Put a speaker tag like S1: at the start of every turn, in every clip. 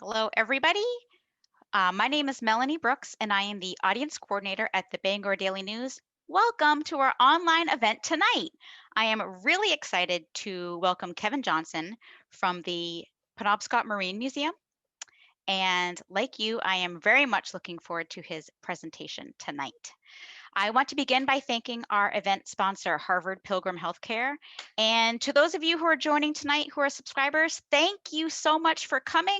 S1: Hello, everybody. My name is Melanie Brooks, and I am the audience coordinator at the Bangor Daily News. Welcome to our online event tonight. I am really excited to welcome Kevin Johnson from the Penobscot Marine Museum. And like you, I am very much looking forward to his presentation tonight. I want to begin by thanking our event sponsor, Harvard Pilgrim Healthcare. And to those of you who are joining tonight who are subscribers, thank you so much for coming.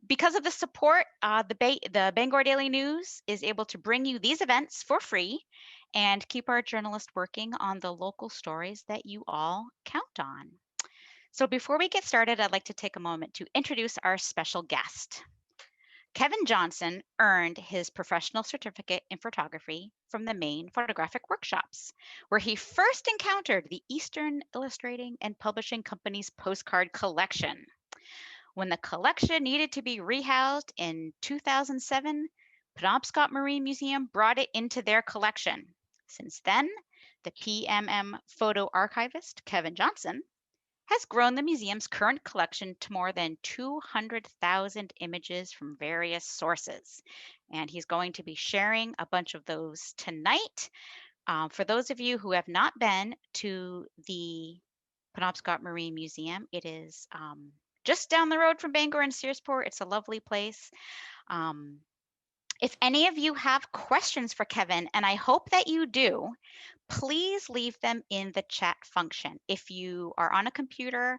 S1: Because of the support, the Bangor Daily News is able to bring you these events for free and keep our journalists working on the local stories that you all count on. So before we get started, I'd like to take a moment to introduce our special guest. Kevin Johnson earned his professional certificate in photography from the Maine Photographic Workshops, where he first encountered the Eastern Illustrating and Publishing Company's postcard collection. When the collection needed to be rehoused in 2007, Penobscot Marine Museum brought it into their collection. Since then, the PMM photo archivist, Kevin Johnson, has grown the museum's current collection to more than 200,000 images from various sources. And he's going to be sharing a bunch of those tonight. For those of you who have not been to the Penobscot Marine Museum, it is just down the road from Bangor and Searsport. It's a lovely place. If any of you have questions for Kevin, and I hope that you do, please leave them in the chat function. If you are on a computer,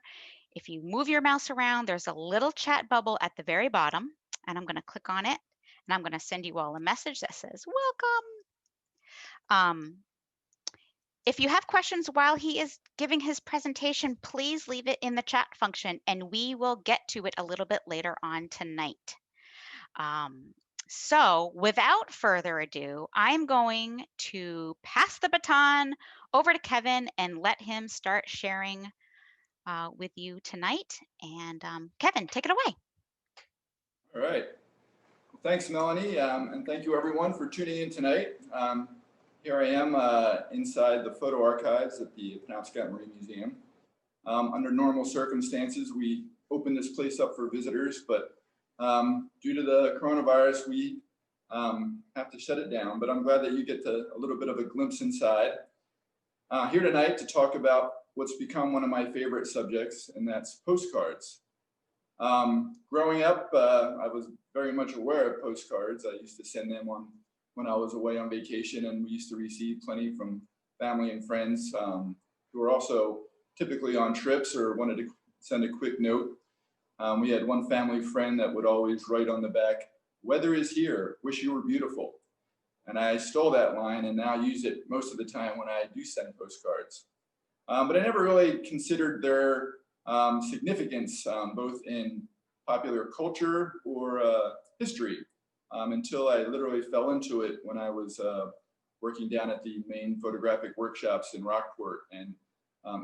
S1: if you move your mouse around, there's a little chat bubble at the very bottom, and I'm going to click on it, and I'm going to send you all a message that says, welcome. If you have questions while he is giving his presentation, please leave it in the chat function, and we will get to it a little bit later on tonight. So without further ado, I'm going to pass the baton over to Kevin and let him start sharing with you tonight. And Kevin, take it away.
S2: All right. Well, thanks, Melanie, and thank you everyone for tuning in tonight. Here I am inside the photo archives at the Penobscot Marine Museum. Under normal circumstances, we open this place up for visitors, but due to the coronavirus, we have to shut it down, but I'm glad that you get a little bit of a glimpse inside. Here tonight to talk about what's become one of my favorite subjects, and that's postcards. Growing up, I was very much aware of postcards. I used to send them when I was away on vacation, and we used to receive plenty from family and friends who were also typically on trips or wanted to send a quick note. We had one family friend that would always write on the back, "Weather is here, wish you were beautiful." And I stole that line and now use it most of the time when I do send postcards. But I never really considered their significance both in popular culture or history until I literally fell into it when I was working down at the Maine Photographic Workshops in Rockport, and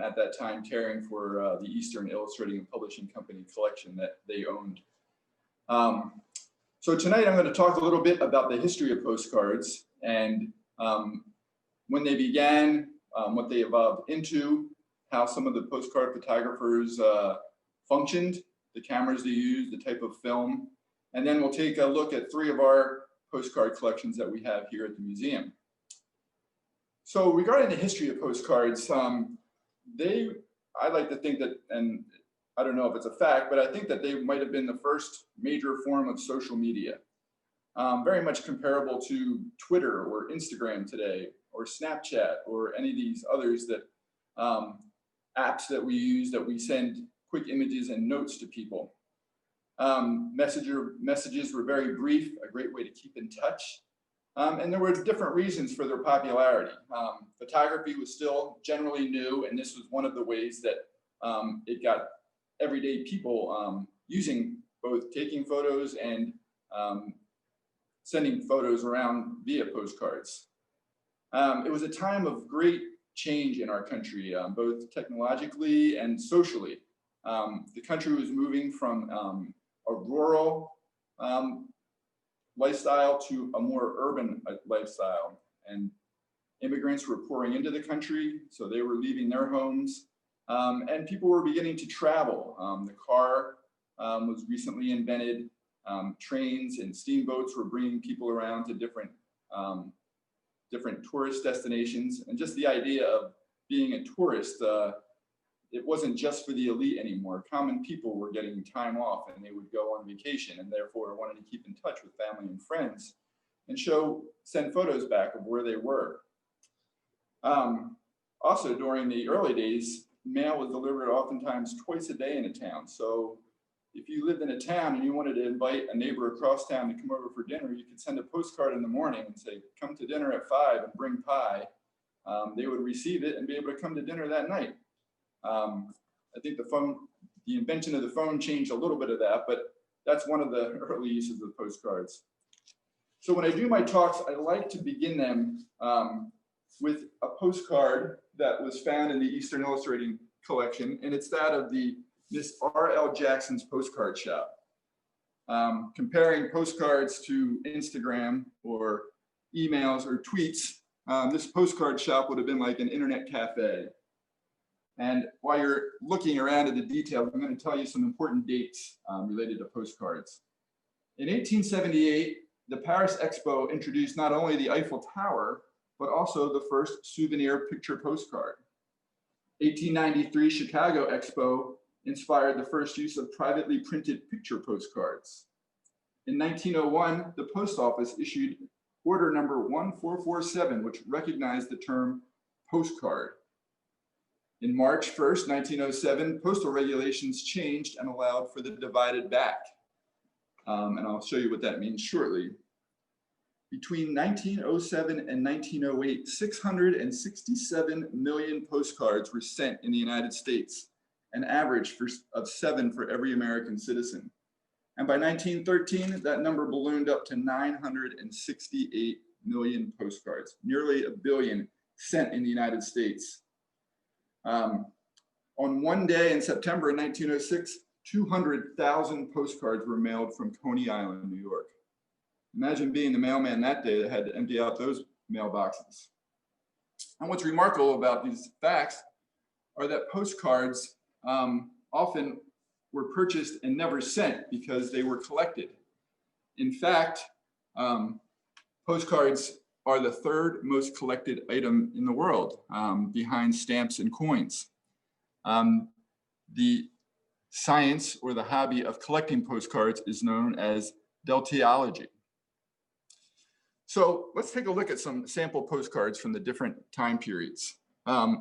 S2: at that time caring for the Eastern Illustrating and Publishing Company collection that they owned. So tonight I'm going to talk a little bit about the history of postcards and when they began, what they evolved into, how some of the postcard photographers functioned, the cameras they used, the type of film, and then we'll take a look at 3 of our postcard collections that we have here at the museum. So regarding the history of postcards, I like to think that, and I don't know if it's a fact, but I think that they might have been the first major form of social media, very much comparable to Twitter or Instagram today, or Snapchat, or any of these others that apps that we use that we send quick images and notes to people. Messages were very brief, a great way to keep in touch. And there were different reasons for their popularity. Photography was still generally new, and this was one of the ways that it got everyday people using both taking photos and sending photos around via postcards. It was a time of great change in our country, both technologically and socially. The country was moving from a rural lifestyle to a more urban lifestyle, and immigrants were pouring into the country, so they were leaving their homes, and people were beginning to travel. The car was recently invented. Trains and steamboats were bringing people around to different tourist destinations. And just the idea of being a tourist, it wasn't just for the elite anymore. Common people were getting time off and they would go on vacation and therefore wanted to keep in touch with family and friends and send photos back of where they were. Also, during the early days, mail was delivered oftentimes twice a day in a town. So if you lived in a town and you wanted to invite a neighbor across town to come over for dinner, you could send a postcard in the morning and say, come to dinner at 5 and bring pie. They would receive it and be able to come to dinner that night. I think the invention of the phone changed a little bit of that, but that's one of the early uses of postcards. So when I do my talks, I like to begin them with a postcard that was found in the Eastern Illustrating collection, and it's that of the Miss R.L. Jackson's Postcard Shop. Comparing postcards to Instagram or emails or tweets, this postcard shop would have been like an internet cafe. And while you're looking around at the details, I'm going to tell you some important dates related to postcards. In 1878, the Paris Expo introduced not only the Eiffel Tower, but also the first souvenir picture postcard. 1893 Chicago Expo inspired the first use of privately printed picture postcards. In 1901, the post office issued order number 1447, which recognized the term postcard. In March 1st, 1907, postal regulations changed and allowed for the divided back. And I'll show you what that means shortly. Between 1907 and 1908, 667 million postcards were sent in the United States, an average of 7 for every American citizen. And by 1913, that number ballooned up to 968 million postcards, nearly 1 billion sent in the United States. On one day in September of 1906, 200,000 postcards were mailed from Coney Island, New York. Imagine being the mailman that day that had to empty out those mailboxes. And what's remarkable about these facts are that postcards often were purchased and never sent because they were collected. In fact, postcards are the third most collected item in the world, behind stamps and coins. The science or the hobby of collecting postcards is known as deltiology. So let's take a look at some sample postcards from the different time periods.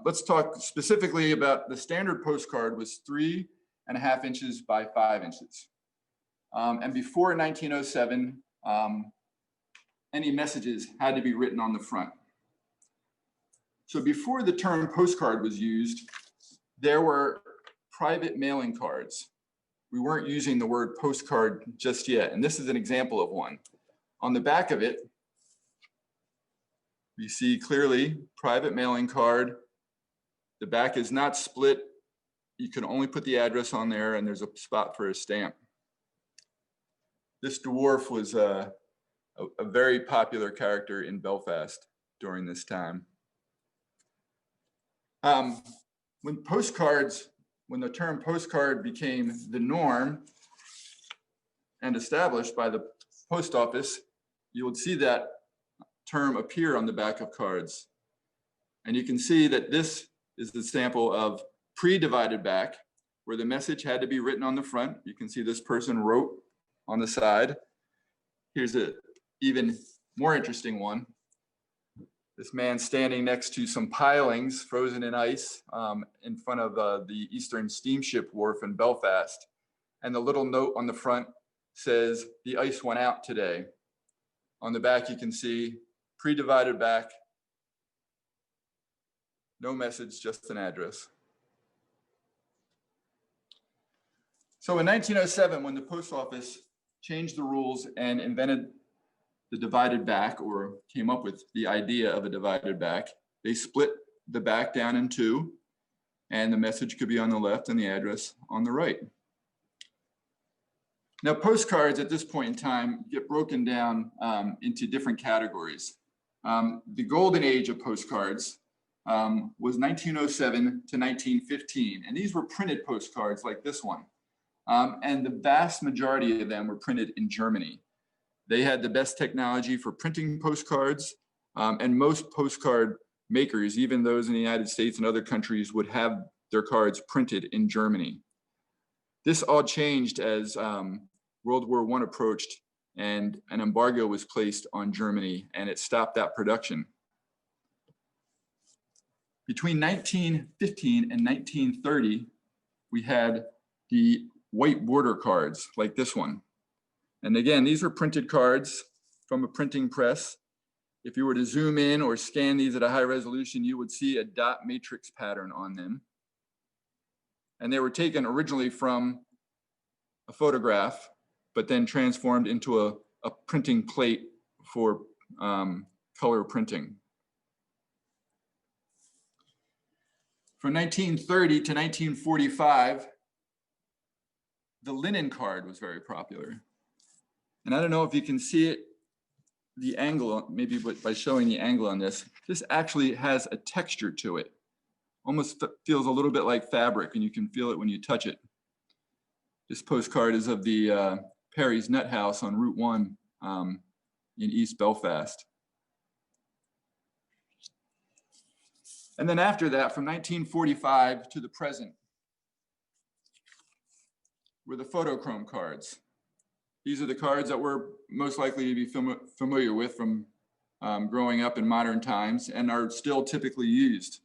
S2: Let's talk specifically about the standard postcard was 3.5 inches by 5 inches. And before 1907, any messages had to be written on the front. So before the term postcard was used, there were private mailing cards. We weren't using the word postcard just yet. And this is an example of one. On the back of it, we see clearly private mailing card. The back is not split. You can only put the address on there and there's a spot for a stamp. This dwarf was a very popular character in Belfast during this time. When the term postcard became the norm and established by the post office, you would see that term appear on the back of cards. And you can see that this is the sample of pre-divided back, where the message had to be written on the front. You can see this person wrote on the side. Here's an even more interesting one. This man standing next to some pilings frozen in ice in front of the Eastern Steamship Wharf in Belfast. And the little note on the front says, "The ice went out today." On the back, you can see pre-divided back, no message, just an address. So in 1907, when the post office changed the rules and invented the divided back, or came up with the idea of a divided back, they split the back down in two, and the message could be on the left and the address on the right. Now, postcards at this point in time get broken down into different categories. The Golden Age of Postcards was 1907 to 1915, and these were printed postcards like this one. and the vast majority of them were printed in Germany. They had the best technology for printing postcards, and most postcard makers, even those in the United States and other countries, would have their cards printed in Germany. This all changed as World War I approached and an embargo was placed on Germany, and it stopped that production. Between 1915 and 1930, we had the white border cards like this one. And again, these are printed cards from a printing press. If you were to zoom in or scan these at a high resolution, you would see a dot matrix pattern on them. And they were taken originally from a photograph, but then transformed into a printing plate for color printing. From 1930 to 1945, the linen card was very popular. And I don't know if you can see it, the angle, maybe by showing the angle on this, this actually has a texture to it. Almost feels a little bit like fabric, and you can feel it when you touch it. This postcard is of the Perry's Nut House on Route 1 in East Belfast. And then after that, from 1945 to the present, were the Photochrome cards. These are the cards that we're most likely to be familiar with from growing up in modern times and are still typically used.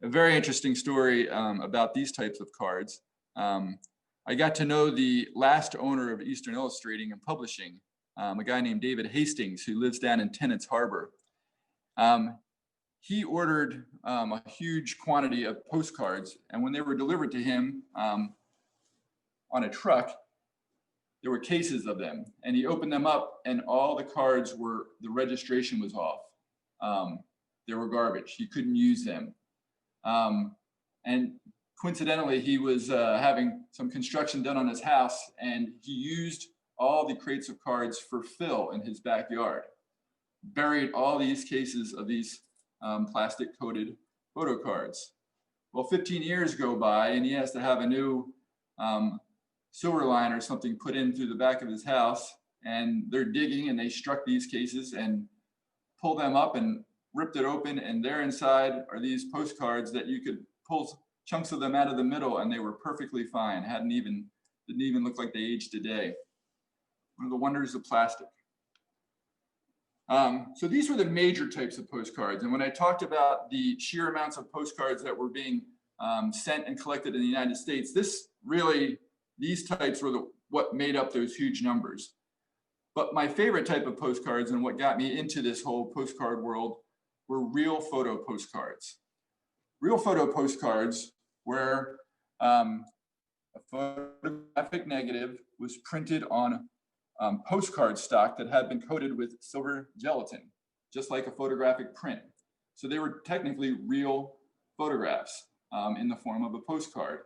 S2: A very interesting story about these types of cards. I got to know the last owner of Eastern Illustrating and Publishing, a guy named David Hastings, who lives down in Tennant's Harbor. He ordered a huge quantity of postcards, and when they were delivered to him on a truck, there were cases of them, and he opened them up, and all the cards were, the registration was off. They were garbage. He couldn't use them. And coincidentally, he was having some construction done on his house, and he used all the crates of cards for fill in his backyard. Buried all these cases of these plastic coated photo cards. Well, 15 years go by, and he has to have a new sewer line or something put in through the back of his house, and they're digging, and they struck these cases and pulled them up and ripped it open, and there inside are these postcards that you could pull chunks of them out of the middle, and they were perfectly fine. Didn't even look like they aged a day. One of the wonders of plastic. So these were the major types of postcards, and when I talked about the sheer amounts of postcards that were being sent and collected in the United States, these types were what made up those huge numbers. But my favorite type of postcards and what got me into this whole postcard world were real photo postcards. Real photo postcards where a photographic negative was printed on postcard stock that had been coated with silver gelatin, just like a photographic print. So they were technically real photographs in the form of a postcard.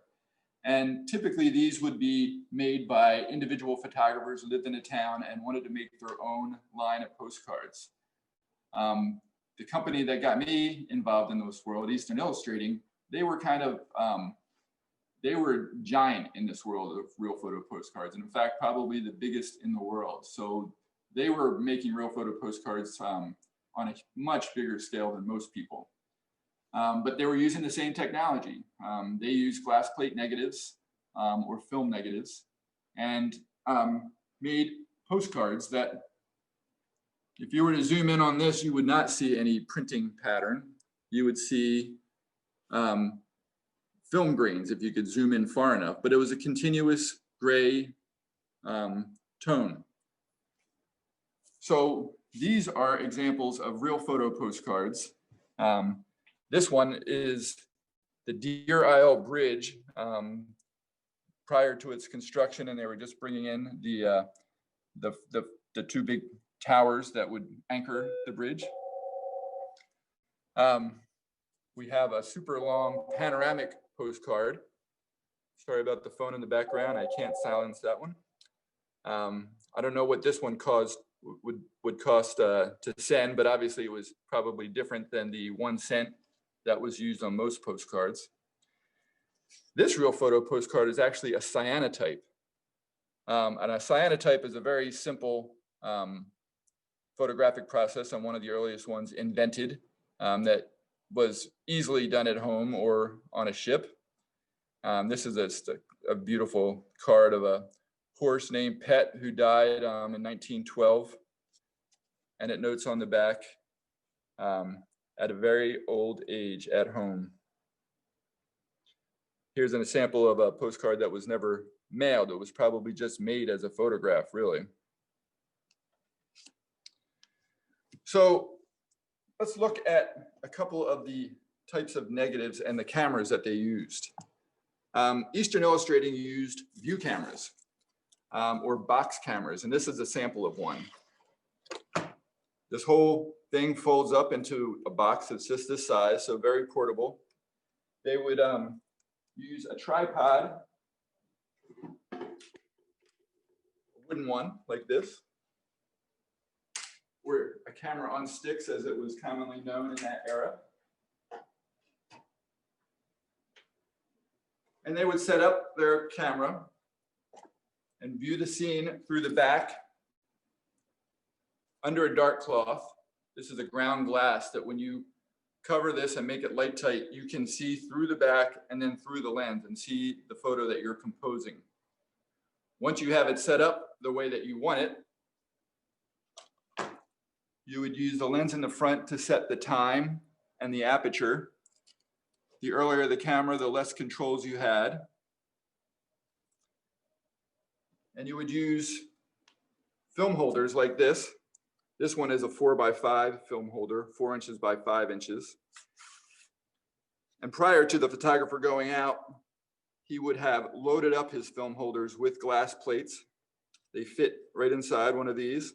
S2: And typically these would be made by individual photographers who lived in a town and wanted to make their own line of postcards. The company that got me involved in this world, Eastern Illustrating, they were they were giant in this world of real photo postcards. And in fact, probably the biggest in the world. So they were making real photo postcards on a much bigger scale than most people. But they were using the same technology. They used glass plate negatives or film negatives and made postcards that, if you were to zoom in on this, you would not see any printing pattern. You would see film grains if you could zoom in far enough, but it was a continuous gray tone. So these are examples of real photo postcards. This one is the Deer Isle Bridge prior to its construction, and they were just bringing in the two big towers that would anchor the bridge. We have a super long panoramic postcard. Sorry about the phone in the background. I can't silence that one. I don't know what this one would cost to send, but obviously it was probably different than the 1 cent that was used on most postcards. This real photo postcard is actually a cyanotype. And a cyanotype is a very simple photographic process, and one of the earliest ones invented that was easily done at home or on a ship. This is a beautiful card of a horse named Pet who died in 1912. And it notes on the back, at a very old age at home. Here's an example of a postcard that was never mailed. It was probably just made as a photograph, really. So let's look at a couple of the types of negatives and the cameras that they used. Eastern Illustrating used view cameras or box cameras, and this is a sample of one. This whole thing folds up into a box that's just this size, so very portable. They would use a tripod, a wooden one like this, or a camera on sticks as it was commonly known in that era. And they would set up their camera and view the scene through the back under a dark cloth. This is a ground glass that when you cover this and make it light tight, you can see through the back and then through the lens and see the photo that you're composing. Once you have it set up the way that you want it, you would use the lens in the front to set the time and the aperture. The earlier the camera, the less controls you had. And you would use film holders like this. This one is a 4x5 film holder, 4 inches by 5 inches. And prior to the photographer going out, he would have loaded up his film holders with glass plates. They fit right inside one of these.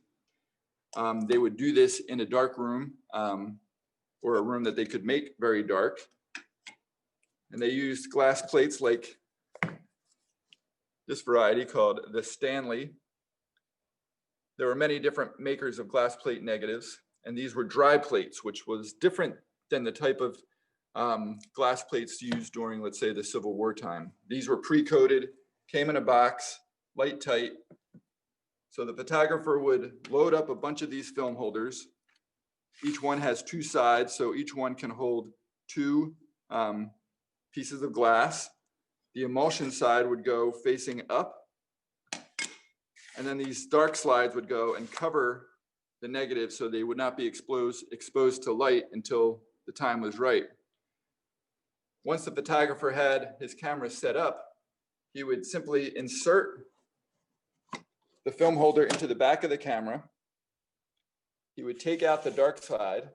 S2: They would do this in a dark room or a room that they could make very dark. And they used glass plates like this variety called the Stanley. There were many different makers of glass plate negatives, and these were dry plates, which was different than the type of glass plates used during, let's say, the Civil War time. These were pre-coated, came in a box, light tight. So the photographer would load up a bunch of these film holders. Each one has 2 sides, so each one can hold 2 pieces of glass. The emulsion side would go facing up. And then these dark slides would go and cover the negative so they would not be exposed to light until the time was right. Once the photographer had his camera set up, he would simply insert the film holder into the back of the camera. He would take out the dark side.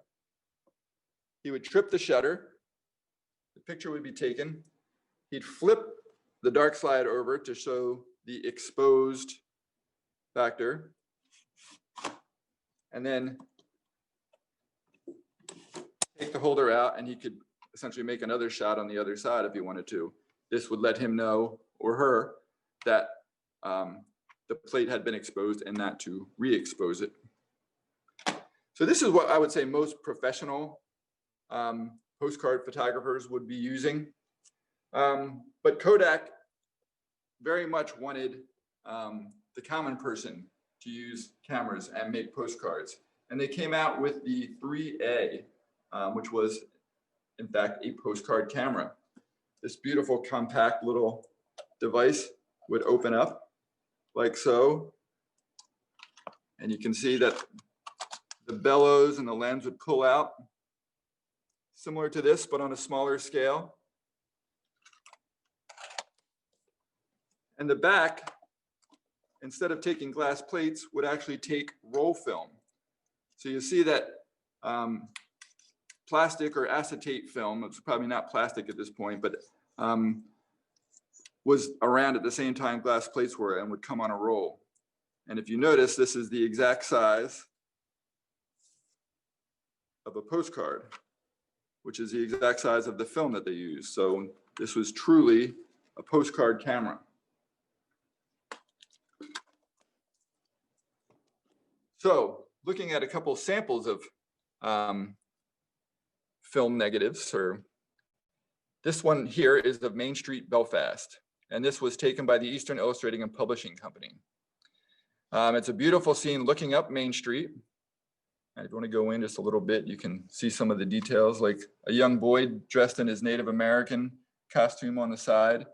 S2: He would trip the shutter. The picture would be taken. He'd flip the dark slide over to show the exposed factor, and then take the holder out, and he could essentially make another shot on the other side if he wanted to. This would let him know, or her, that the plate had been exposed and not to re-expose it. So this is what I would say most professional postcard photographers would be using. But Kodak very much wanted the common person to use cameras and make postcards. And they came out with the 3A, which was in fact a postcard camera. This beautiful compact little device would open up like so. And you can see that the bellows and the lens would pull out, similar to this, but on a smaller scale. And the back, instead of taking glass plates, would actually take roll film. So you see that plastic or acetate film, it's probably not plastic at this point, but was around at the same time glass plates were and would come on a roll. And if you notice, this is the exact size of a postcard, which is the exact size of the film that they used. So this was truly a postcard camera. So looking at a couple samples of film negatives, or this one here is of Main Street, Belfast. and this was taken by the Eastern Illustrating and Publishing Company. It's a beautiful scene looking up Main Street. And if you want to go in just a little bit, you can see some of the details, like a young boy dressed in his Native American costume on the side,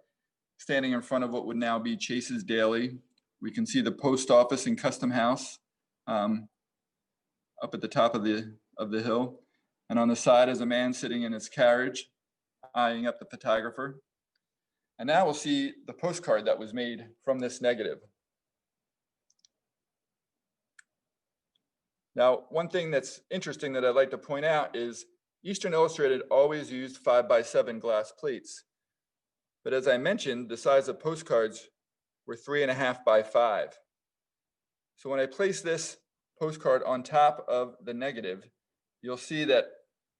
S2: standing in front of what would now be Chase's Deli. We can see the post office and custom house up at the top of the hill. And on the side is a man sitting in his carriage, eyeing up the photographer. And now we'll see the postcard that was made from this negative. Now, one thing that's interesting that I'd like to point out is Eastern Illustrated always used 5x7 glass plates. But as I mentioned, the size of postcards were 3.5 by 5. So when I place this postcard on top of the negative, you'll see that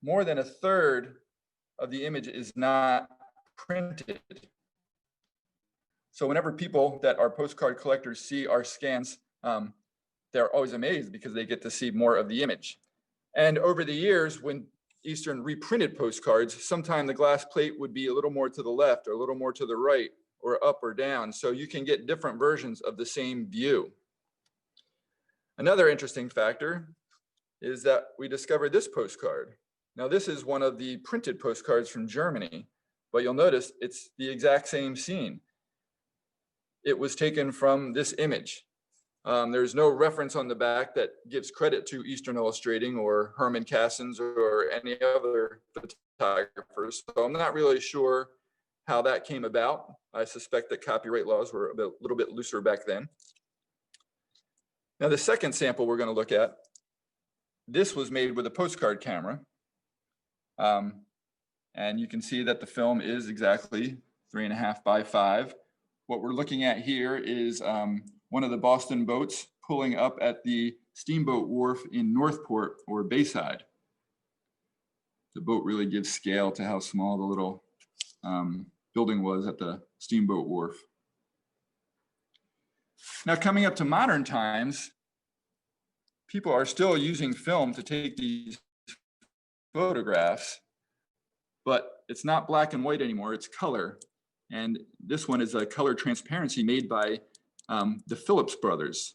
S2: more than a third of the image is not printed. So whenever people that are postcard collectors see our scans, they're always amazed because they get to see more of the image. And over the years, when Eastern reprinted postcards, sometimes the glass plate would be a little more to the left or a little more to the right or up or down. So you can get different versions of the same view. Another interesting factor is that we discovered this postcard. Now this is one of the printed postcards from Germany, but you'll notice it's the exact same scene. It was taken from this image. There's no reference on the back that gives credit to Eastern Illustrating or Herman Cassens or any other photographers. So I'm not really sure how that came about. I suspect that copyright laws were a little bit looser back then. Now the second sample we're going to look at, this was made with a postcard camera. And you can see that the film is exactly 3.5 by 5. What we're looking at here is one of the Boston boats pulling up at the steamboat wharf in Northport or Bayside. The boat really gives scale to how small the little building was at the steamboat wharf. Now coming up to modern times, people are still using film to take these photographs, but it's not black and white anymore, it's color. And this one is a color transparency made by the Phillips brothers.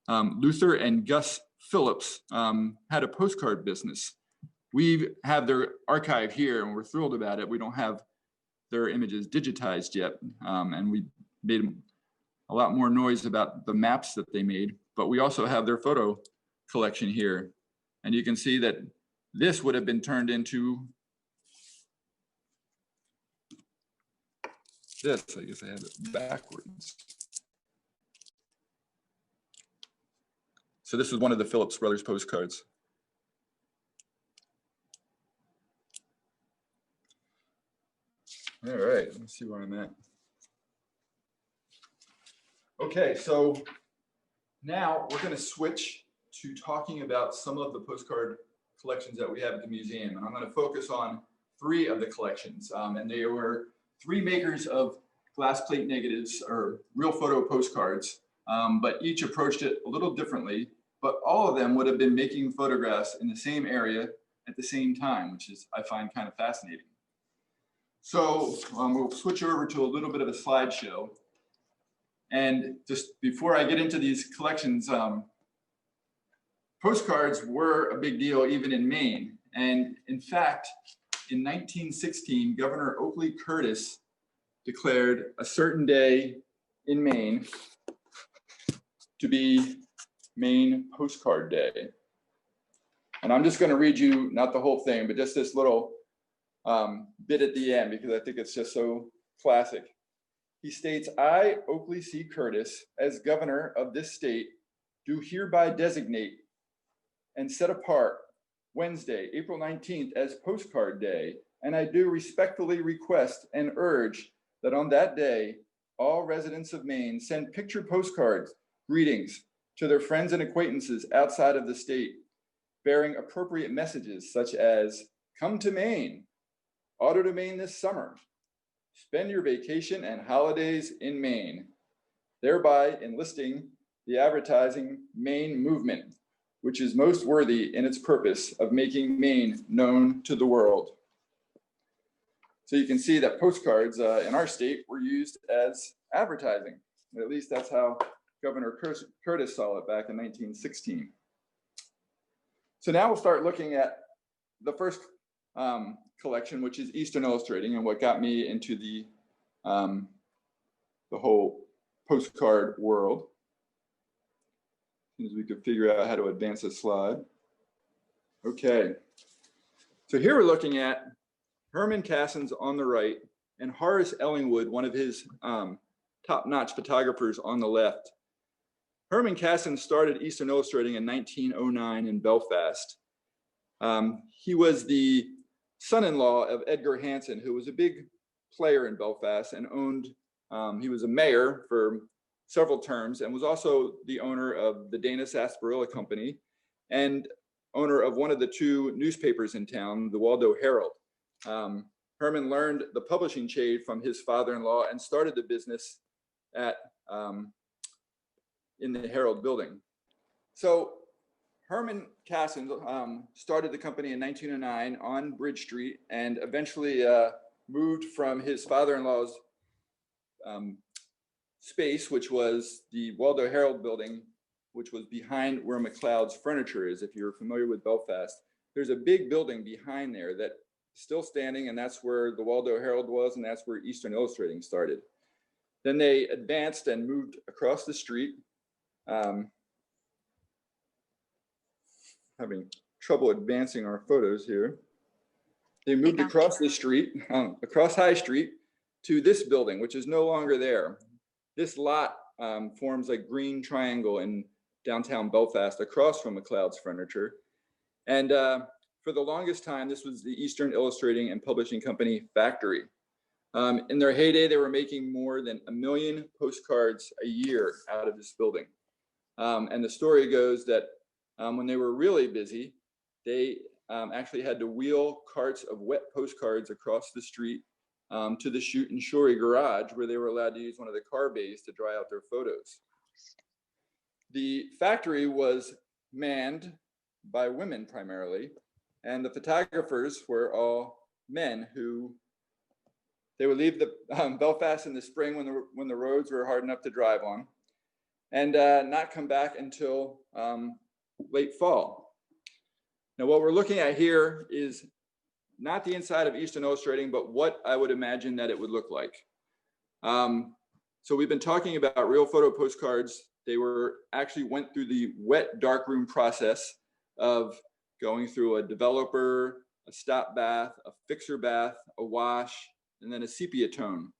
S2: Luther and Gus Phillips had a postcard business. We have their archive here and we're thrilled about it. We don't have their images digitized yet. And we made a lot more noise about the maps that they made, but we also have their photo collection here. And you can see that this would have been turned into this. I guess I have it backwards. So this is one of the Phillips brothers postcards. All right, let's see where I'm at. Okay, so now we're going to switch to talking about some of the postcard collections that we have at the museum. And I'm going to focus on 3 of the collections. And they were 3 makers of glass plate negatives or real photo postcards, but each approached it a little differently. But all of them would have been making photographs in the same area at the same time, which is, I find, kind of fascinating. So we'll switch over to a little bit of a slideshow. And just before I get into these collections, postcards were a big deal even in Maine. And in fact, in 1916, Governor Oakley Curtis declared a certain day in Maine to be Maine Postcard Day. And I'm just going to read you, not the whole thing, but just this little bit at the end, because I think it's just so classic. He states, I, Oakley C. Curtis, as governor of this state, do hereby designate and set apart Wednesday, April 19th as Postcard Day, and I do respectfully request and urge that on that day, all residents of Maine send picture postcards, greetings, to their friends and acquaintances outside of the state, bearing appropriate messages such as, come to Maine, auto to Maine this summer, spend your vacation and holidays in Maine, thereby enlisting the advertising Maine movement, which is most worthy in its purpose of making Maine known to the world. So you can see that postcards in our state were used as advertising. At least that's how Governor Curtis saw it back in 1916. So now we'll start looking at the first collection, which is Eastern Illustrating, and what got me into the whole postcard world. As soon as we could figure out how to advance this slide. Okay, so here we're looking at Herman Cassens on the right and Horace Ellingwood, one of his top-notch photographers, on the left. Herman Cassens started Eastern Illustrating in 1909 in Belfast. He was the son-in-law of Edgar Hansen, who was a big player in Belfast and owned, he was a mayor for several terms and was also the owner of the Dana Sarsaparilla Company and owner of one of the two newspapers in town, the Waldo Herald. Herman learned the publishing trade from his father-in-law and started the business at in the Herald building. So Herman Cassens started the company in 1909 on Bridge Street and eventually moved from his father-in-law's space, which was the Waldo Herald building, which was behind where McLeod's Furniture is. If you're familiar with Belfast, there's a big building behind there that's still standing, and that's where the Waldo Herald was, and that's where Eastern Illustrating started. Then they advanced and moved across the street. Having trouble advancing our photos here. They moved across the street, across High Street, to this building, which is no longer there. This lot forms a green triangle in downtown Belfast across from McLeod's Furniture. And for the longest time, this was the Eastern Illustrating and Publishing Company factory. In their heyday, they were making more than 1 million postcards a year out of this building. And the story goes that when they were really busy, they actually had to wheel carts of wet postcards across the street to the Shoot and Shorey garage, where they were allowed to use one of the car bays to dry out their photos. The factory was manned by women primarily, and the photographers were all men who they would leave the Belfast in the spring when the roads were hard enough to drive on, and not come back until late fall. Now, what we're looking at here is not the inside of Eastern Illustrating, but what I would imagine that it would look like. So we've been talking about real photo postcards. They were actually went through the wet darkroom process of going through a developer, a stop bath, a fixer bath, a wash, and then a sepia tone.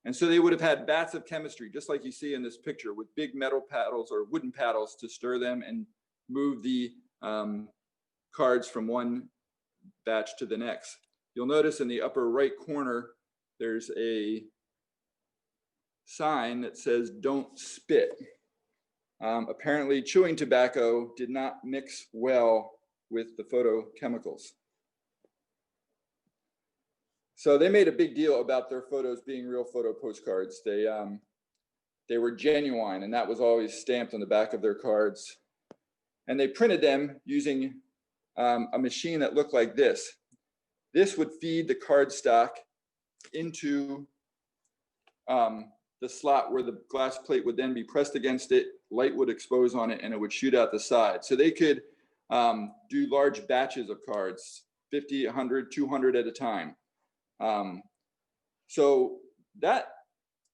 S2: And so they would have had vats of chemistry, just like you see in this picture, with big metal paddles or wooden paddles to stir them and move the cards from one batch to the next. You'll notice in the upper right corner, there's a sign that says, "Don't spit." Apparently, chewing tobacco did not mix well with the photochemicals. So they made a big deal about their photos being real photo postcards. They were genuine, and that was always stamped on the back of their cards. And they printed them using a machine that looked like this. This would feed the cardstock into the slot where the glass plate would then be pressed against it, light would expose on it, and it would shoot out the side. So they could do large batches of cards, 50, 100, 200 at a time. So that,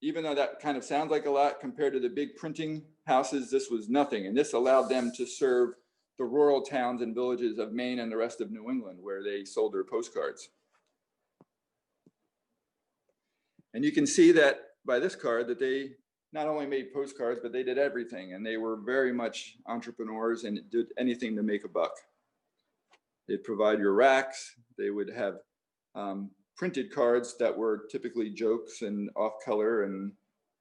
S2: even though that kind of sounds like a lot compared to the big printing houses, this was nothing. And this allowed them to serve the rural towns and villages of Maine and the rest of New England, where they sold their postcards. And you can see that by this card that they not only made postcards, but they did everything. And they were very much entrepreneurs and did anything to make a buck. They'd provide your racks. They would have printed cards that were typically jokes and off color and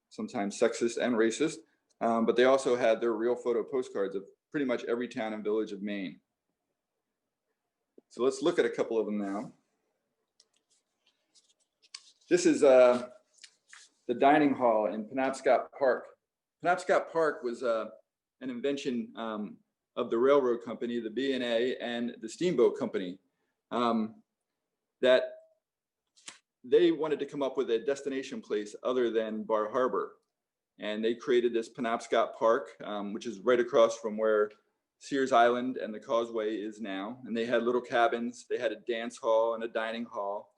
S2: sometimes sexist and racist. But they also had their real photo postcards of pretty much every town and village of Maine. So let's look at a couple of them now. This is the dining hall in Penobscot Park. Penobscot Park was an invention of the railroad company, the B&A, and the steamboat company that they wanted to come up with a destination place other than Bar Harbor. And they created this Penobscot Park, which is right across from where Sears Island and the Causeway is now. And they had little cabins. They had a dance hall and a dining hall.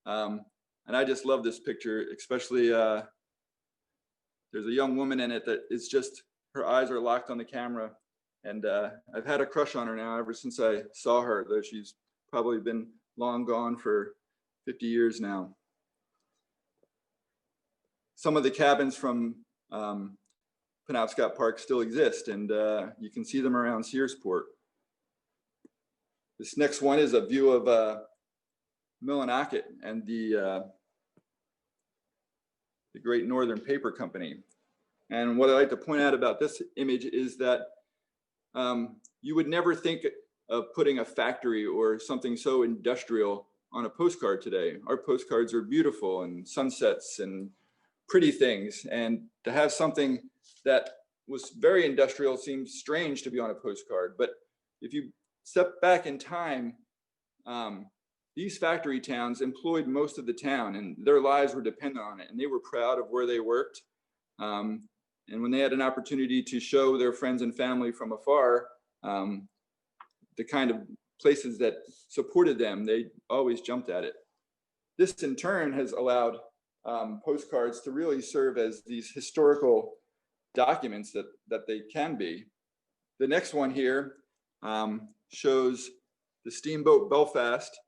S2: And I just love this picture, especially there's a young woman in it that is just, her eyes are locked on the camera. And I've had a crush on her now ever since I saw her, though she's probably been long gone for 50 years now. Some of the cabins from Penobscot Park still exist, and you can see them around Searsport. This next one is a view of Millinocket and the Great Northern Paper Company. And what I'd like to point out about this image is that you would never think of putting a factory or something so industrial on a postcard today. Our postcards are beautiful and sunsets and pretty things. And to have something that was very industrial seems strange to be on a postcard. But if you step back in time, these factory towns employed most of the town and their lives were dependent on it. And they were proud of where they worked. And when they had an opportunity to show their friends and family from afar, the kind of places that supported them, they always jumped at it. This in turn has allowed postcards to really serve as these historical documents that they can be. The next one here shows the steamboat Belfast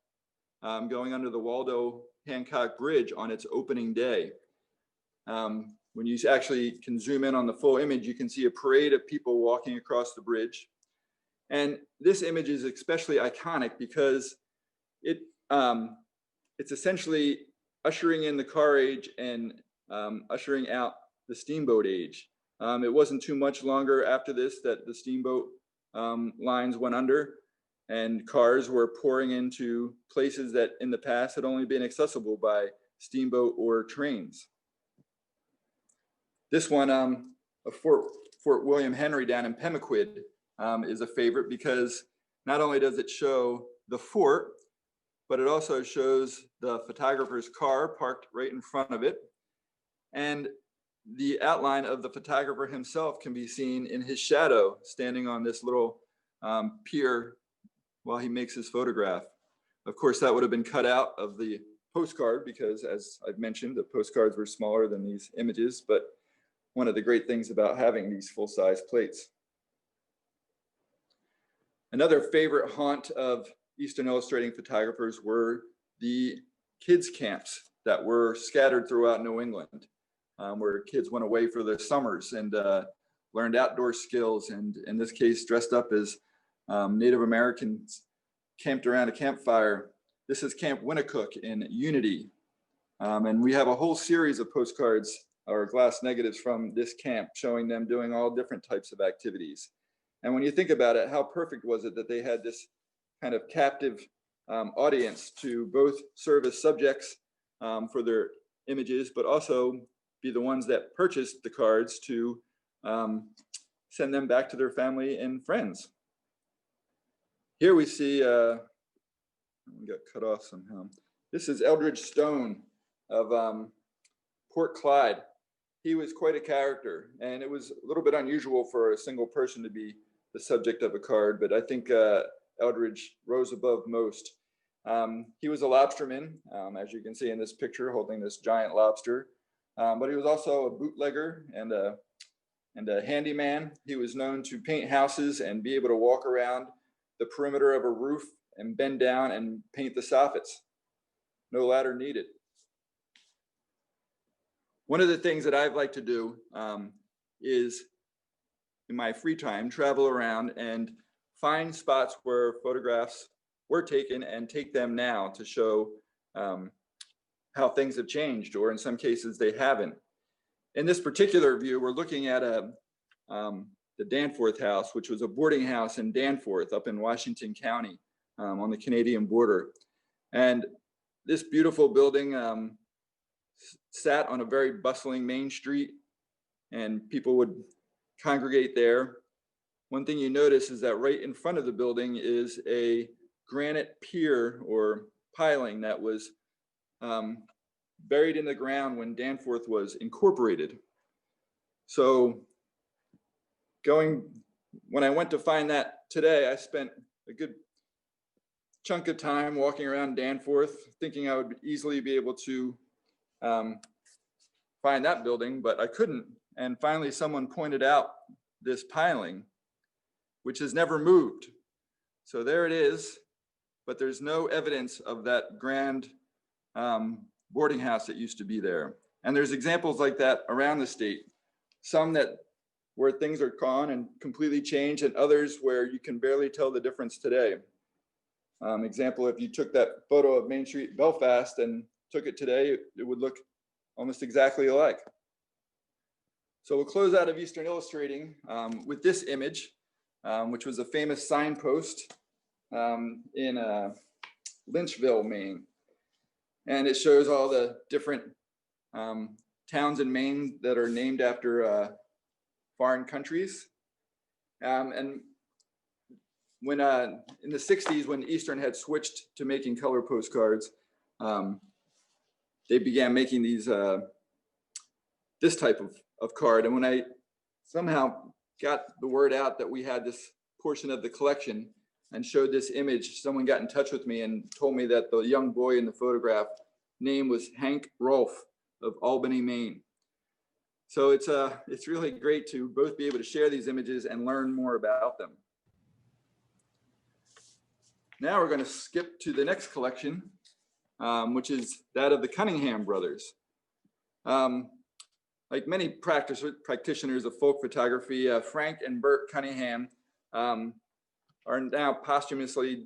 S2: going under the Waldo Hancock Bridge on its opening day. When you actually can zoom in on the full image, you can see a parade of people walking across the bridge. And this image is especially iconic because it's essentially ushering in the car age and ushering out the steamboat age. It wasn't too much longer after this that the steamboat lines went under and cars were pouring into places that in the past had only been accessible by steamboat or trains. This one, of Fort William Henry down in Pemaquid, is a favorite because not only does it show the fort, but it also shows the photographer's car parked right in front of it. And the outline of the photographer himself can be seen in his shadow standing on this little pier while he makes his photograph. Of course, that would have been cut out of the postcard because, as I've mentioned, the postcards were smaller than these images, but one of the great things about having these full-size plates. Another favorite haunt of Eastern Illustrating photographers were the kids' camps that were scattered throughout New England, where kids went away for their summers and learned outdoor skills, and in this case, dressed up as Native Americans camped around a campfire. This is Camp Winnicook in Unity. And we have a whole series of postcards or glass negatives from this camp showing them doing all different types of activities. And when you think about it, how perfect was it that they had this kind of captive audience to both serve as subjects for their images, but also be the ones that purchased the cards to send them back to their family and friends. Here we see, we got cut off somehow. This is Eldridge Stone of Port Clyde. He was quite a character, and it was a little bit unusual for a single person to be the subject of a card, but I think Eldridge rose above most. He was a lobsterman, as you can see in this picture, holding this giant lobster, but he was also a bootlegger and a handyman. He was known to paint houses and be able to walk around the perimeter of a roof and bend down and paint the soffits. No ladder needed. One of the things that I've liked to do is, in my free time, travel around and find spots where photographs were taken and take them now to show how things have changed, or in some cases they haven't. In this particular view, we're looking at the Danforth House, which was a boarding house in Danforth up in Washington County on the Canadian border. And this beautiful building sat on a very bustling main street, and people would congregate there. One thing you notice is that right in front of the building is a granite pier or piling that was buried in the ground when Danforth was incorporated. So when I went to find that today, I spent a good chunk of time walking around Danforth, thinking I would easily be able to find that building, but I couldn't. And finally, someone pointed out this piling, which has never moved. So there it is, but there's no evidence of that grand boarding house that used to be there. And there's examples like that around the state, some where things are gone and completely changed, and others where you can barely tell the difference today. Example, if you took that photo of Main Street, Belfast, and took it today, it would look almost exactly alike. So we'll close out of Eastern Illustrating with this image, which was a famous signpost in Lynchville, Maine. And it shows all the different towns in Maine that are named after foreign countries. And when in the 60s, when Eastern had switched to making color postcards, they began making these this type of card. And when I somehow got the word out that we had this portion of the collection and showed this image, someone got in touch with me and told me that the young boy in the photograph name was Hank Rolfe of Albany, Maine. So it's really great to both be able to share these images and learn more about them. Now we're going to skip to the next collection, which is that of the Cunningham Brothers. Like many practitioners of folk photography, Frank and Burt Cunningham are now posthumously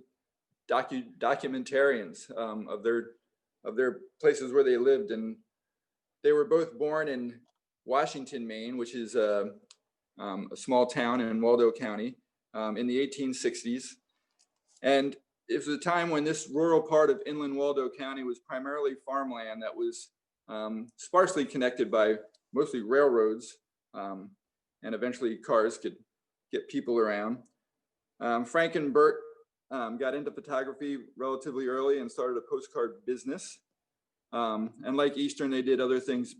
S2: documentarians of their places where they lived. And they were both born in Washington, Maine, which is a small town in Waldo County in the 1860s. And it was a time when this rural part of inland Waldo County was primarily farmland that was sparsely connected by mostly railroads, and eventually cars could get people around. Frank and Burt got into photography relatively early and started a postcard business. And like Eastern, they did other things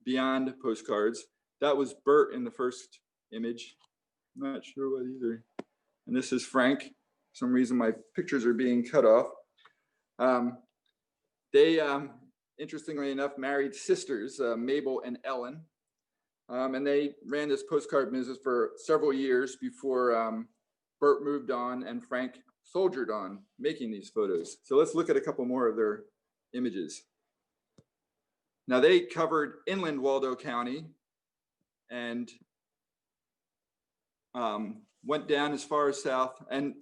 S2: beyond postcards. That was Burt in the first image. I'm not sure what either. And this is Frank. For some reason, my pictures are being cut off. They, interestingly enough, married sisters, Mabel and Ellen. And they ran this postcard business for several years before Burt moved on and Frank soldiered on making these photos. So let's look at a couple more of their images. Now they covered inland Waldo County and went down as far as south, and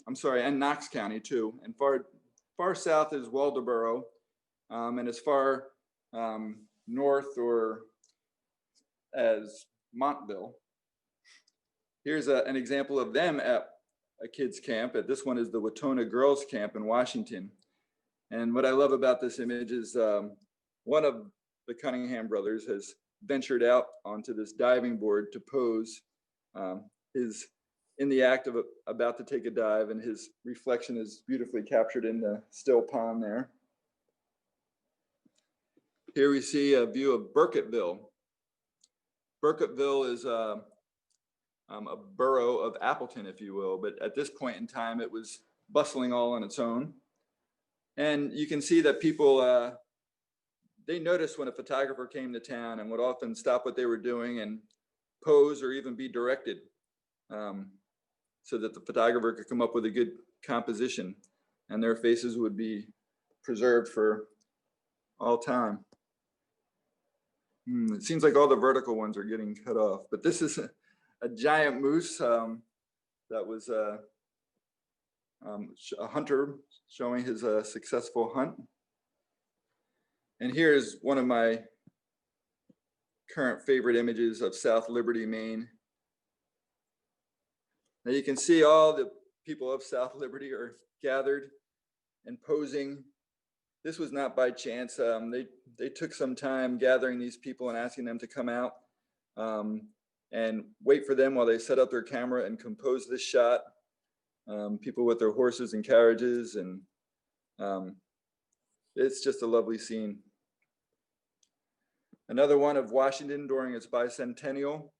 S2: Knox County too, and far south is Waldoboro, and as far north or as Montville. Here's an example of them at a kids camp. This one is the Wetona Girls Camp in Washington. And what I love about this image is one of the Cunningham brothers has ventured out onto this diving board to pose. Is in the act of about to take a dive, and his reflection is beautifully captured in the still pond there. Here we see a view of Burkittville. Burkittville is a borough of Appleton, if you will, but at this point in time, it was bustling all on its own. And you can see that people, they noticed when a photographer came to town and would often stop what they were doing and pose or even be directed so that the photographer could come up with a good composition and their faces would be preserved for all time. It seems like all the vertical ones are getting cut off, but this is a giant moose that was a hunter showing his successful hunt. And here's one of my current favorite images of South Liberty, Maine. Now you can see all the people of South Liberty are gathered and posing. This was not by chance. They took some time gathering these people and asking them to come out and wait for them while they set up their camera and compose this shot. People with their horses and carriages, and it's just a lovely scene. Another one of Washington during its bicentennial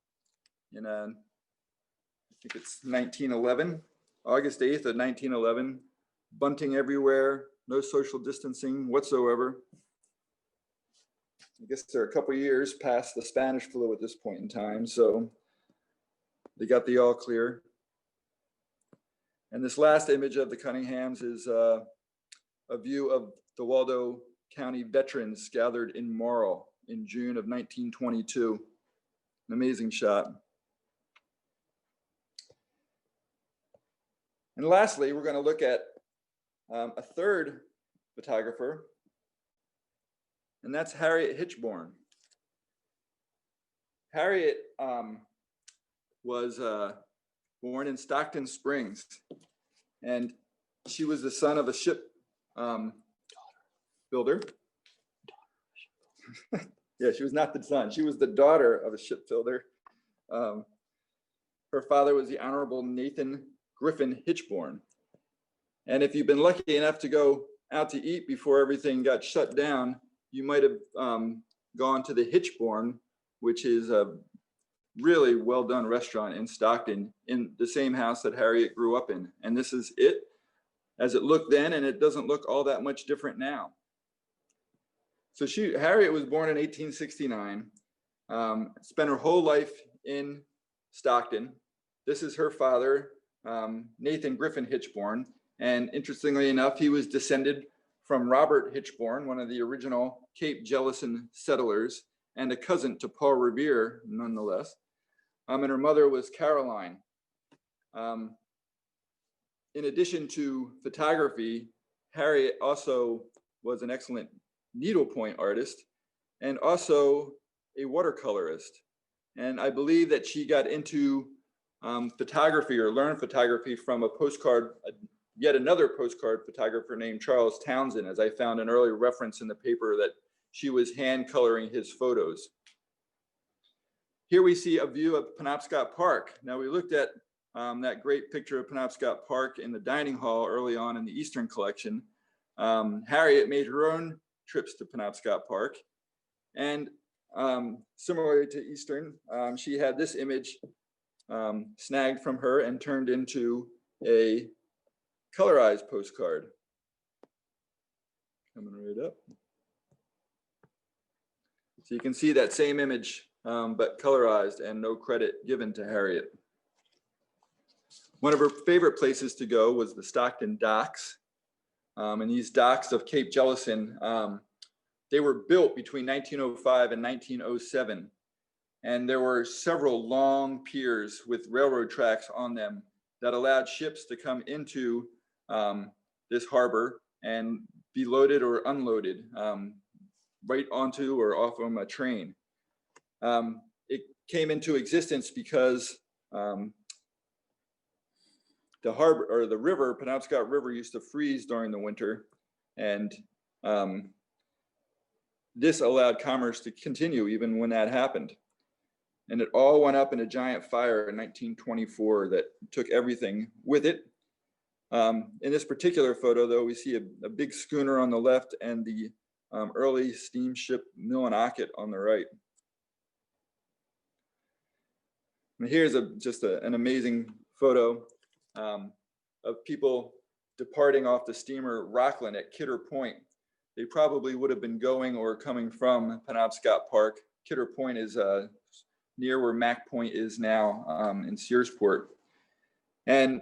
S2: in, I think it's 1911, August 8th of 1911. Bunting everywhere, no social distancing whatsoever. I guess they're a couple years past the Spanish flu at this point in time, so they got the all clear. And this last image of the Cunninghams is a view of the Waldo County veterans gathered in Morrill in June of 1922. An amazing shot. And lastly, we're going to look at a third photographer, and that's Harriet Hichborn. Harriet was born in Stockton Springs, and she was the son of a ship builder. Yeah, she was not the son. She was the daughter of a shipbuilder. Her father was the Honorable Nathan Griffin Hichborn. And if you've been lucky enough to go out to eat before everything got shut down, you might have gone to the Hichborn, which is a really well-done restaurant in Stockton, in the same house that Harriet grew up in. And this is it as it looked then, and it doesn't look all that much different now. So Harriet was born in 1869, spent her whole life in Stockton. This is her father, Nathan Griffin Hichborn. And interestingly enough, he was descended from Robert Hichborn, one of the original Cape Jellison settlers, and a cousin to Paul Revere, nonetheless. And her mother was Caroline. In addition to photography, Harriet also was an excellent needlepoint artist and also a watercolorist. And I believe that she got into photography or learned photography from yet another postcard photographer named Charles Townsend, as I found an early reference in the paper that she was hand coloring his photos. Here we see a view of Penobscot Park. Now we looked at that great picture of Penobscot Park in the dining hall early on in the Eastern collection. Harriet made her own trips to Penobscot Park. And similarly to Eastern, she had this image snagged from her and turned into a colorized postcard. Coming right up. So you can see that same image, but colorized and no credit given to Harriet. One of her favorite places to go was the Stockton Docks. And these docks of Cape Jellison, they were built between 1905 and 1907. And there were several long piers with railroad tracks on them that allowed ships to come into this harbor and be loaded or unloaded right onto or off of a train. It came into existence because the harbor or the river, Penobscot River, used to freeze during the winter, and this allowed commerce to continue even when that happened. And it all went up in a giant fire in 1924 that took everything with it. In this particular photo, though, we see a big schooner on the left and the early steamship Millinocket on the right. And here's just an amazing photo of people departing off the steamer Rockland at Kidder Point. They probably would have been going or coming from Penobscot Park. Kidder Point is near where Mack Point is now in Searsport. And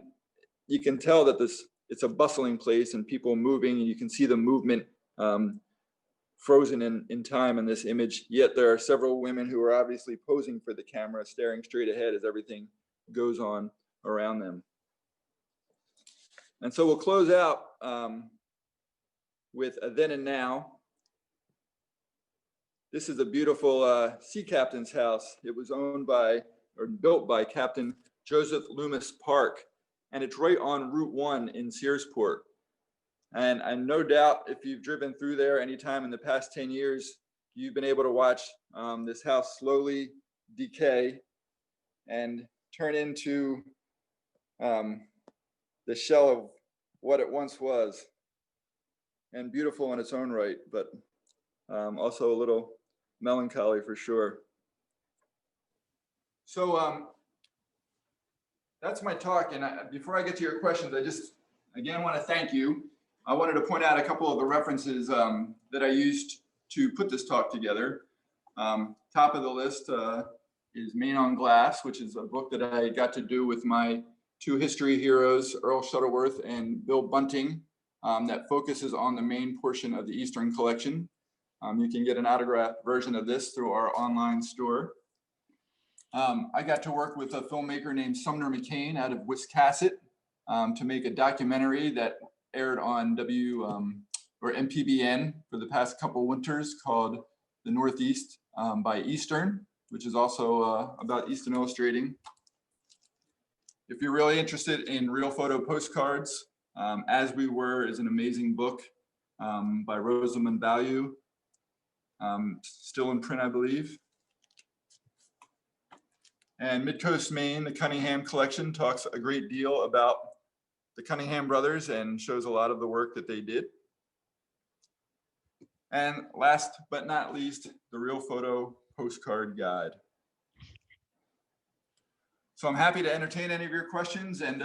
S2: you can tell that it's a bustling place and people moving, and you can see the movement frozen in time in this image. Yet there are several women who are obviously posing for the camera, staring straight ahead as everything goes on around them. And so we'll close out with a then and now. This is a beautiful sea captain's house. It was owned by or built by Captain Joseph Loomis Park, and it's right on Route 1 in Searsport. And no doubt if you've driven through there anytime in the past 10 years, you've been able to watch this house slowly decay and turn into the shell of what it once was, and beautiful in its own right, but also a little melancholy for sure. So that's my talk. And before I get to your questions, I just, again, want to thank you. I wanted to point out a couple of the references that I used to put this talk together. Top of the list is Maine on Glass, which is a book that I got to do with my two history heroes, Earl Shuttleworth and Bill Bunting, that focuses on the Maine portion of the Eastern collection. You can get an autographed version of this through our online store. I got to work with a filmmaker named Sumner McCain out of Wiscasset to make a documentary that aired on MPBN for the past couple winters called The Northeast by Eastern, which is also about Eastern illustrating. If you're really interested in real photo postcards, As We Were is an amazing book by Rosamund Value, still in print, I believe. And Midcoast Maine, the Cunningham collection, talks a great deal about the Cunningham brothers and shows a lot of the work that they did. And last but not least, the Real Photo Postcard Guide. So I'm happy to entertain any of your questions, and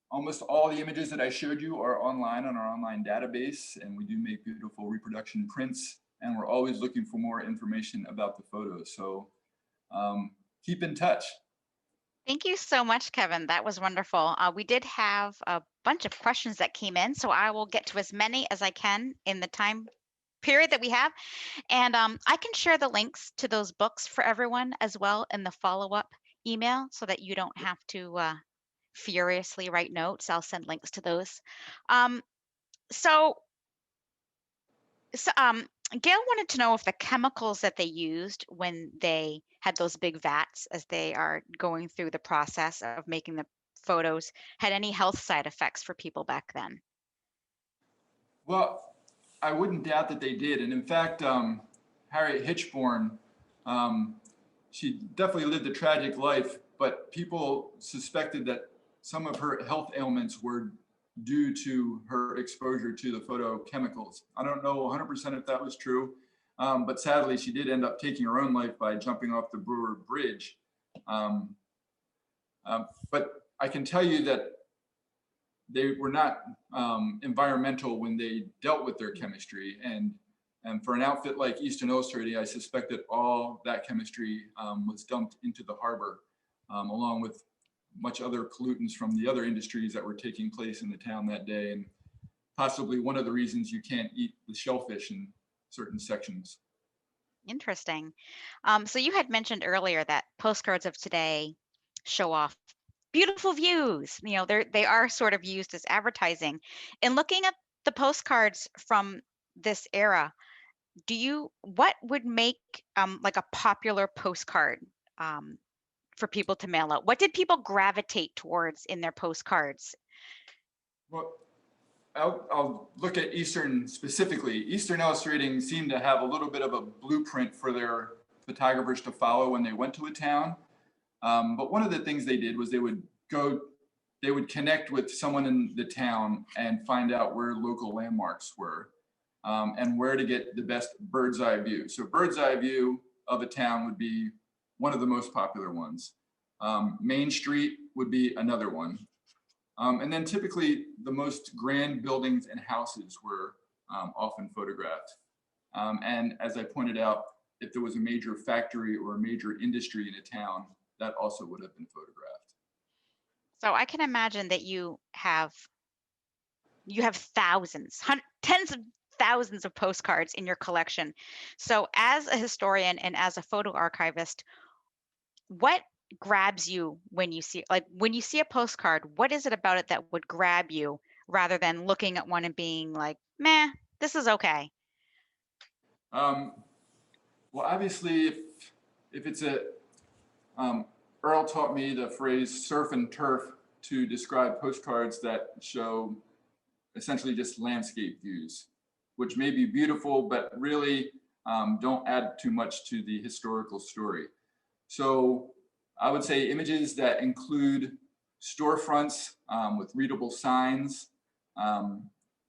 S2: almost all the images that I showed you are online on our online database, and we do make beautiful reproduction prints, and we're always looking for more information about the photos. So keep in touch.
S1: Thank you so much, Kevin. That was wonderful. We did have a bunch of questions that came in, so I will get to as many as I can in the time period that we have. And I can share the links to those books for everyone as well in the follow-up email so that you don't have to furiously write notes. I'll send links to those. Gail wanted to know if the chemicals that they used when they had those big vats as they are going through the process of making the photos had any health side effects for people back then.
S2: Well, I wouldn't doubt that they did. And in fact, Harriet Hichborn, she definitely lived a tragic life, but people suspected that some of her health ailments were due to her exposure to the photochemicals. I don't know 100% if that was true, but sadly she did end up taking her own life by jumping off the Brewer Bridge. But I can tell you that they were not environmental when they dealt with their chemistry. And for an outfit like Eastern Illustrating, I suspect that all that chemistry was dumped into the harbor, along with much other pollutants from the other industries that were taking place in the town that day, and possibly one of the reasons you can't eat the shellfish in certain sections.
S1: Interesting. So you had mentioned earlier that postcards of today show off beautiful views. You know, they are sort of used as advertising. And looking at the postcards from this era, what would make like a popular postcard for people to mail out? What did people gravitate towards in their postcards?
S2: Well, I'll look at Eastern specifically. Eastern Illustrating seemed to have a little bit of a blueprint for their photographers to follow when they went to a town. But one of the things they did was they would connect with someone in the town and find out where local landmarks were and where to get the best bird's eye view. So bird's eye view of a town would be one of the most popular ones. Main Street would be another one. And then typically the most grand buildings and houses were often photographed. And as I pointed out, if there was a major factory or a major industry in a town, that also would have been photographed.
S1: So I can imagine that you have thousands, tens of thousands of postcards in your collection. So as a historian and as a photo archivist, what grabs you when you see a postcard? What is it about it that would grab you rather than looking at one and being like, meh, this is okay?
S2: Well, obviously, if it's Earl taught me the phrase surf and turf to describe postcards that show essentially just landscape views, which may be beautiful, but really don't add too much to the historical story. So I would say images that include storefronts with readable signs,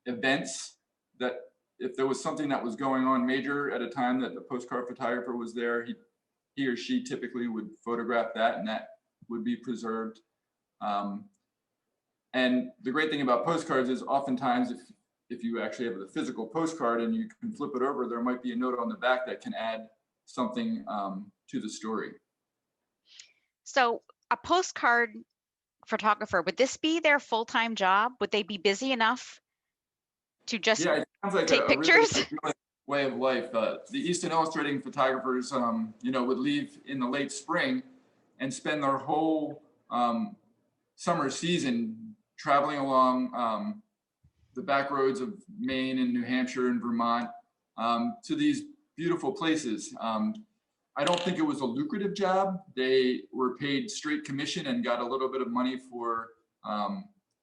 S2: events that if there was something that was going on major at a time that the postcard photographer was there, he or she typically would photograph that, and that would be preserved. And the great thing about postcards is oftentimes if you actually have the physical postcard and you can flip it over, there might be a note on the back that can add something to the story.
S1: So a postcard photographer, would this be their full-time job? Would they be busy enough to just
S2: it sounds like
S1: take pictures?
S2: Really way of life. The Eastern Illustrating photographers, would leave in the late spring and spend their whole summer season traveling along the back roads of Maine and New Hampshire and Vermont to these beautiful places. I don't think it was a lucrative job. They were paid straight commission and got a little bit of money for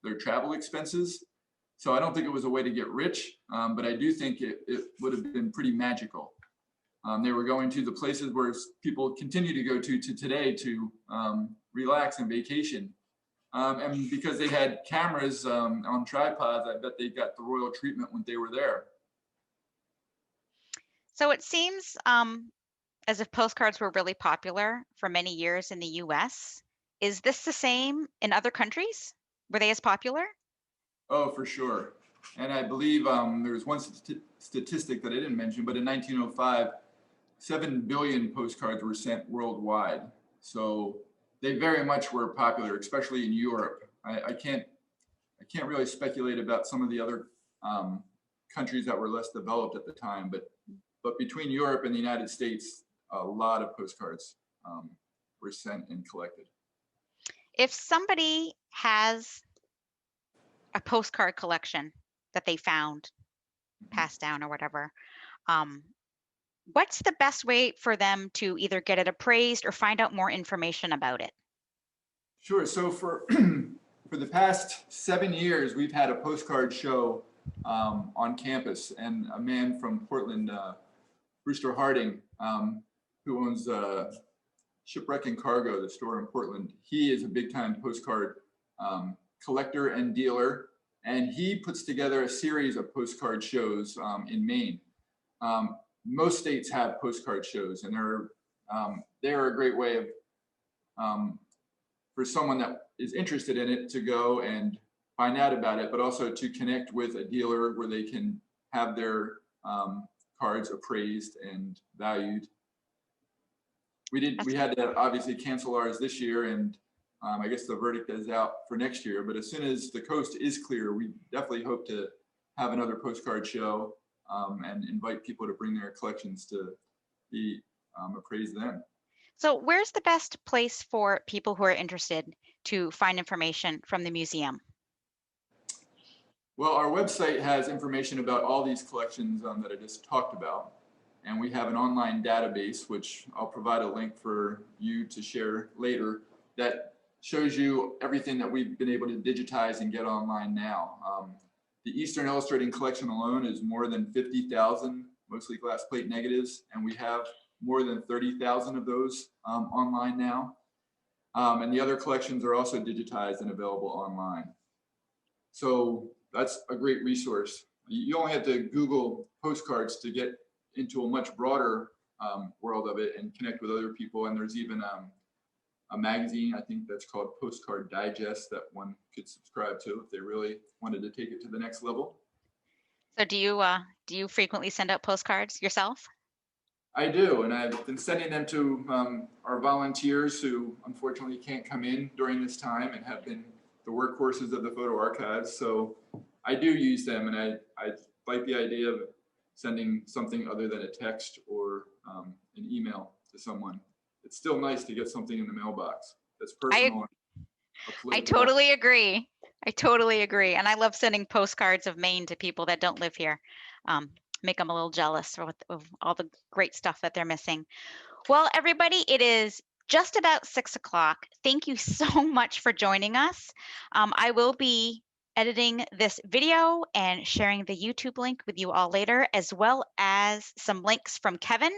S2: their travel expenses. So I don't think it was a way to get rich, but I do think it would have been pretty magical. They were going to the places where people continue to go to today to relax and vacation. And because they had cameras on tripods, I bet they got the royal treatment when they were there.
S1: So it seems as if postcards were really popular for many years in the US. Is this the same in other countries? Were they as popular?
S2: Oh, for sure. And I believe there's one statistic that I didn't mention, but in 1905, 7 billion postcards were sent worldwide. So they very much were popular, especially in Europe. I can't really speculate about some of the other countries that were less developed at the time, but between Europe and the United States, a lot of postcards were sent and collected.
S1: If somebody has a postcard collection that they found, passed down or whatever, what's the best way for them to either get it appraised or find out more information about it?
S2: Sure. So for the past 7 years, we've had a postcard show on campus, and a man from Portland, Brewster Harding, who owns Shipwreck and Cargo, the store in Portland. He is a big-time postcard collector and dealer, and he puts together a series of postcard shows in Maine. Most states have postcard shows, and they're a great way of for someone that is interested in it to go and find out about it, but also to connect with a dealer where they can have their cards appraised and valued. We had to obviously cancel ours this year, and I guess the verdict is out for next year. But as soon as the coast is clear, we definitely hope to have another postcard show and invite people to bring their collections to be appraised then.
S1: So where's the best place for people who are interested to find information from the museum?
S2: Well, our website has information about all these collections that I just talked about. And we have an online database, which I'll provide a link for you to share later, that shows you everything that we've been able to digitize and get online now. The Eastern Illustrating collection alone is more than 50,000, mostly glass plate negatives, and we have more than 30,000 of those online now. And the other collections are also digitized and available online. So that's a great resource. You only have to Google postcards to get into a much broader world of it and connect with other people. And there's even a magazine, I think that's called Postcard Digest, that one could subscribe to if they really wanted to take it to the next level.
S1: So do you frequently send out postcards yourself?
S2: I do, and I've been sending them to our volunteers who unfortunately can't come in during this time and have been the workhorses of the photo archives. So I do use them, and I like the idea of sending something other than a text or an email to someone. It's still nice to get something in the mailbox that's personal.
S1: I totally agree. I totally agree. And I love sending postcards of Maine to people that don't live here. Make them a little jealous of all the great stuff that they're missing. Well, everybody, it is just about 6 o'clock. Thank you so much for joining us. I will be editing this video and sharing the YouTube link with you all later, as well as some links from Kevin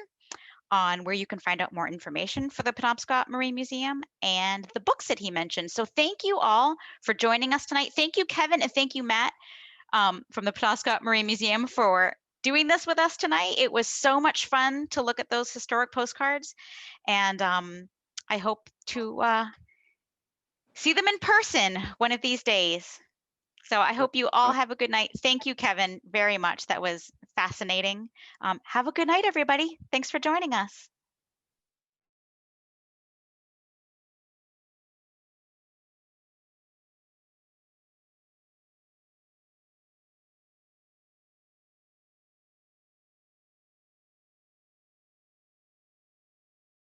S1: on where you can find out more information for the Penobscot Marine Museum and the books that he mentioned. So thank you all for joining us tonight. Thank you, Kevin, and thank you, Matt, from the Penobscot Marine Museum for doing this with us tonight. It was so much fun to look at those historic postcards, and I hope to see them in person one of these days. So I hope you all have a good night. Thank you, Kevin, very much. That was fascinating. Have a good night, everybody. Thanks for joining us.